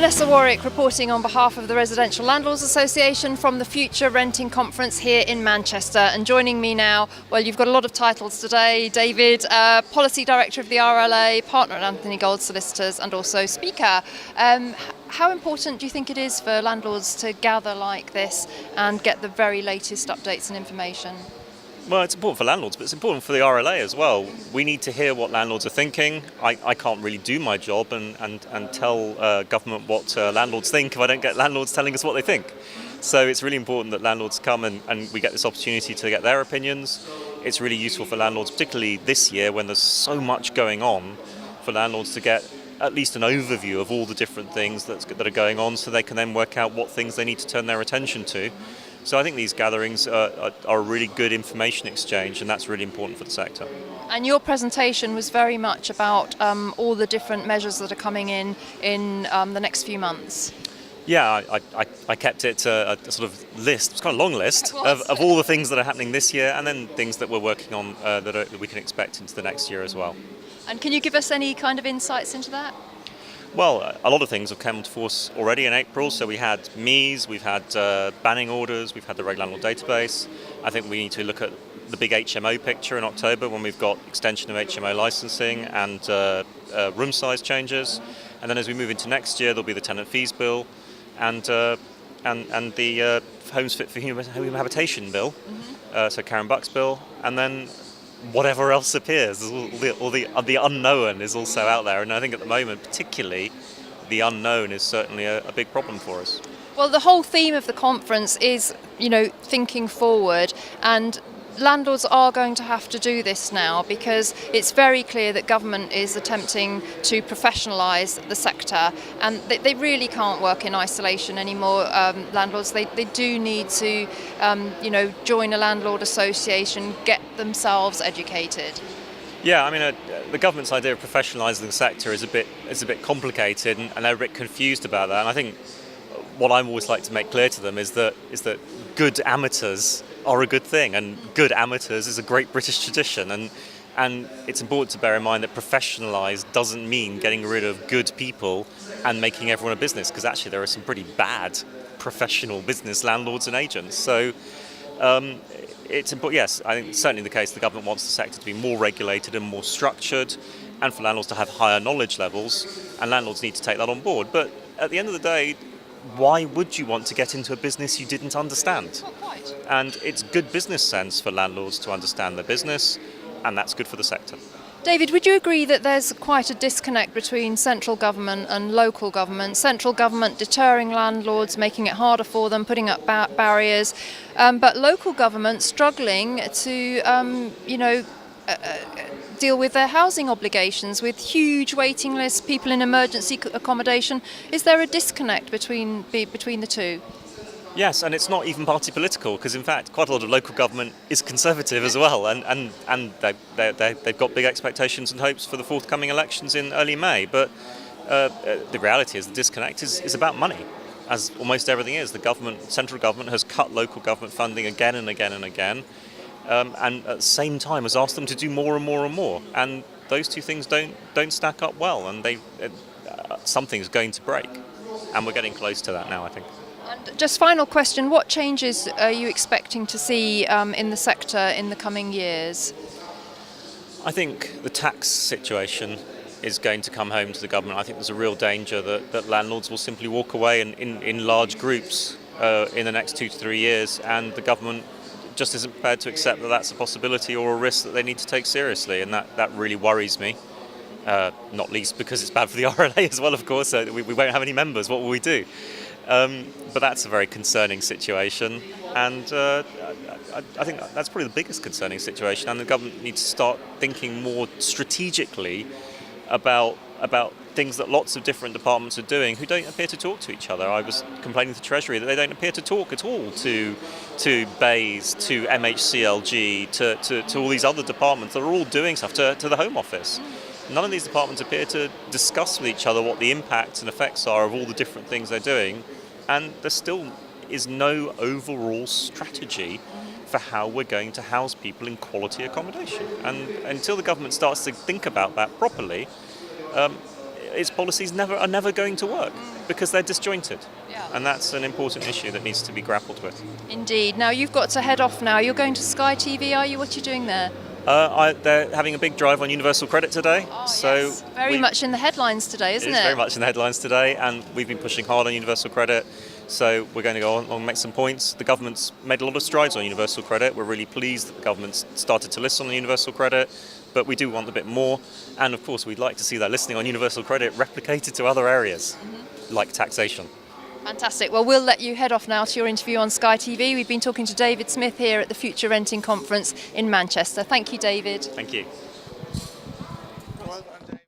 Vanessa Warwick reporting on behalf of the Residential Landlords Association from the Future Renting Conference here in Manchester. And joining me now, well, you've got a lot of titles today, David, Policy Director of the RLA, partner at Anthony Gold Solicitors, and also Speaker. How important do you think it is for landlords to gather like this and get the very latest updates and information? Well, it's important for landlords, but it's important for the RLA as well. We need to hear what landlords are thinking. I can't really do my job and tell government what landlords think if I don't get landlords telling us what they think. So it's really important that landlords come and we get this opportunity to get their opinions. It's really useful for landlords, particularly this year when there's so much going on, for landlords to get at least an overview of all the different things that are going on, so they can then work out what things they need to turn their attention to. So I think these gatherings are a really good information exchange, and that's really important for the sector. And your presentation was very much about all the different measures that are coming in the next few mons. Yeah, I kept it a sort of list, it's quite a long list, of all the things that are happening this year, and then things that we're working on that we can expect into the next year as well. And can you give us any kind of insights into that? Well, a lot of things have come to force already in April. So we had MEES, we've had banning orders, we've had the Regular Landlord Database. I think we need to look at the big HMO picture in October when we've got extension of HMO licensing and room size changes. And then as we move into next year, there'll be the tenant fees bill and the Homes Fit for Human Habitation bill, so Karen Buck's bill, and then whatever else appears, all the unknown is also out there, and I think at the moment, particularly, the unknown is certainly a big problem for us. Well, the whole theme of the conference is, thinking forward, and landlords are going to have to do this now because it's very clear that government is attempting to professionalise the sector, and they really can't work in isolation anymore. Landlords, they do need to, join a landlord association, get themselves educated. Yeah, I mean, the government's idea of professionalising the sector is a bit complicated, and they're a bit confused about that. And I think what I always like to make clear to them is that good amateurs are a good thing, and good amateurs is a great British tradition, and it's important to bear in mind that professionalise doesn't mean getting rid of good people and making everyone a business, because actually there are some pretty bad professional business landlords and agents. So it's important. Yes, I think it's certainly the case the government wants the sector to be more regulated and more structured, and for landlords to have higher knowledge levels, and landlords need to take that on board. But at the end of the day, why would you want to get into a business you didn't understand? Not quite. And it's good business sense for landlords to understand their business, and that's good for the sector. David, would you agree that there's quite a disconnect between central government and local government? Central government deterring landlords, making it harder for them, putting up barriers, but local government struggling to, deal with their housing obligations with huge waiting lists, people in emergency accommodation. Is there a disconnect between the two? Yes, and it's not even party political, because in fact quite a lot of local government is conservative as well, and they've got big expectations and hopes for the forthcoming elections in early May. But the reality is the disconnect is about money, as almost everything is. Central government has cut local government funding again and again and again. And at the same time has asked them to do more and more and more, and those two things don't stack up well, and something's going to break, and we're getting close to that now, I think. And just final question, what changes are you expecting to see in the sector in the coming years? I think the tax situation is going to come home to the government. I think there's a real danger that landlords will simply walk away in large groups in the next 2 to 3 years, and the government just isn't prepared to accept that that's a possibility or a risk that they need to take seriously, and that really worries me, not least because it's bad for the RLA as well, of course. So we won't have any members. What will we do? But that's a very concerning situation, and I think that's probably the biggest concerning situation, and the government needs to start thinking more strategically about things that lots of different departments are doing who don't appear to talk to each other. I was complaining to Treasury that they don't appear to talk at all to BEIS, to MHCLG, to all these other departments that are all doing stuff, to the Home Office. None of these departments appear to discuss with each other what the impacts and effects are of all the different things they're doing, and there still is no overall strategy for how we're going to house people in quality accommodation. And until the government starts to think about that properly, its policies are never going to work because they're disjointed. Yeah. And that's an important issue that needs to be grappled with. Indeed. Now you've got to head off now. You're going to Sky TV, are you? What are you doing there? They're having a big drive on universal credit today. Yes. Very much in the headlines today, isn't it? It is very much in the headlines today, and we've been pushing hard on universal credit. So we're going to go on and make some points. The government's made a lot of strides on universal credit. We're really pleased that the government's started to listen on universal credit, but we do want a bit more. And of course, we'd like to see that listening on universal credit replicated to other areas, like taxation. Fantastic. Well, we'll let you head off now to your interview on Sky TV. We've been talking to David Smith here at the Future Renting Conference in Manchester. Thank you, David. Thank you.